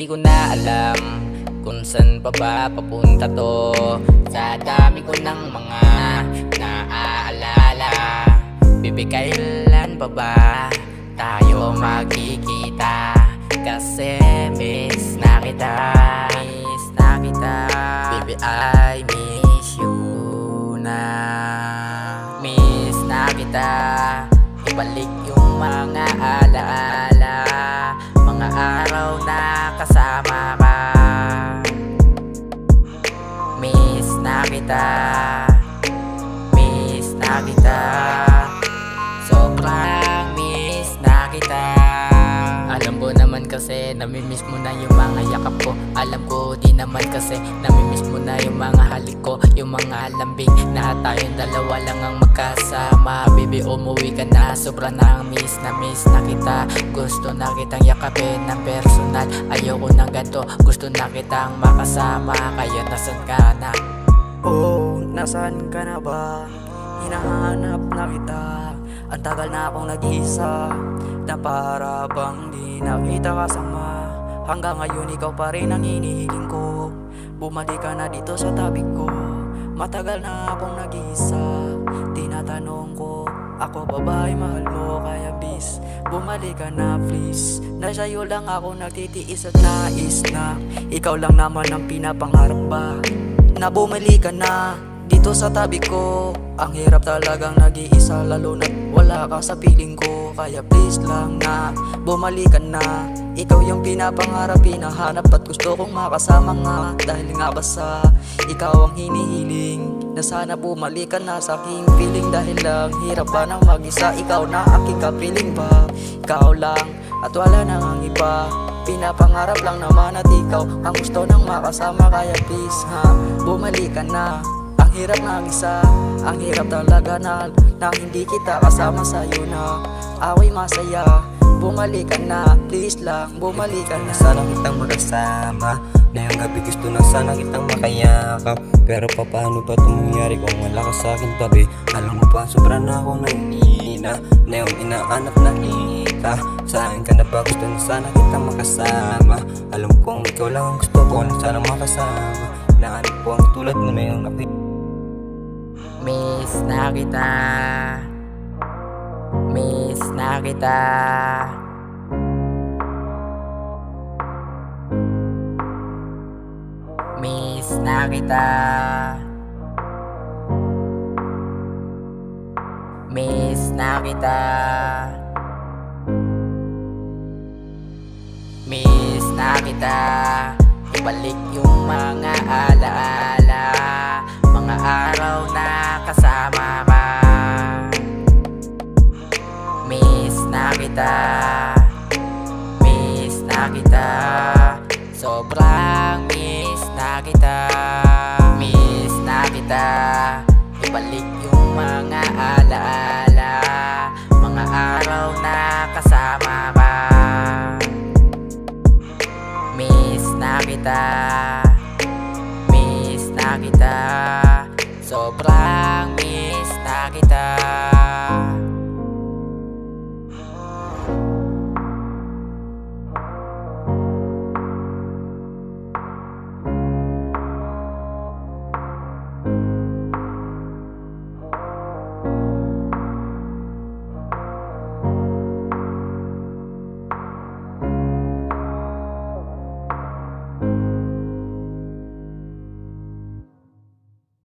di ko na alam kung saan pa ba papunta to. Sa dami ko ng mga naaalala, baby, kailan pa ba tayo magkikita? Kasi miss na kita, miss na kita. Baby, I miss you na. Miss na kita, ibalik yung mga alaala, mga araw na kasama ka. Miss na kita, miss na kita, sobrang miss na kita. Alam ko naman kasi namimiss mo na yung mga yakap ko. Alam ko di naman kasi namimiss mo na yung mga halik ko, yung mga lambing na tayong dalawa lang ang magkasama. Baby, umuwi ka na, sobra na miss na kita. Gusto na kitang yakapin ng personal, ayoko ng ganito, gusto na kitang makasama. Kaya nasan ka na? Oh, nasan ka na ba? Hinahanap na kita. Ang tagal na akong nag-iisa, na para bang di na kita kasama. Hanggang ngayon ikaw pa rin ang hinihiling ko. Bumalik ka na dito sa tabi ko. Matagal na akong nag-iisa, tinatanong ko, ako ba ba'y mahal mo? Kaya bis, bumalik ka na please. Na sa'yo lang ako nagtitiis at nais na ikaw lang naman ang pinapangarap ba, na bumalik ka na dito sa tabi ko. Ang hirap talagang nag-iisa, lalo na't wala ka sa piling ko. Kaya please lang na bumalik ka na. Ikaw yung pinapangarap, pinahanap at gusto kong makasama nga. Dahil nga ba sa ikaw ang hinihiling, na sana bumalik ka na sa aking feeling. Dahil lang hirap ba nang mag-isa, ikaw na aking kapiling ba? Ikaw lang at wala nang ang iba. Pinapangarap lang naman at ikaw ang gusto nang makasama. Kaya please ha, bumalik ka na. Ang hirap ng isa, ang hirap talaga na hindi kita kasama sa'yo na ako'y masaya. Bumalik ka na, please lang, bumalik ka na. Sana kitang magkasama, ngayong gabi gusto na sana kitang makayakap. Pero paano ba ito mangyari kung wala ka sa akin tabi? Alam mo pa, sobra na akong nangihina, ngayong inaanap na kita. Saan ka na ba? Gusto na sana kitang makasama. Alam kong ikaw lang ang gusto ko na sana makasama. Naanap ko ang tulad mo na yung miss na kita, miss na kita, miss na kita, miss na kita, miss na kita. Ibalik yung mga alaala, mga araw na kasama ka. Miss na kita, miss na kita, sobrang miss na kita. Miss na kita, ibalik yung mga alaala, mga araw na kasama ka. Miss na kita, miss na kita, sobrang miss na kita.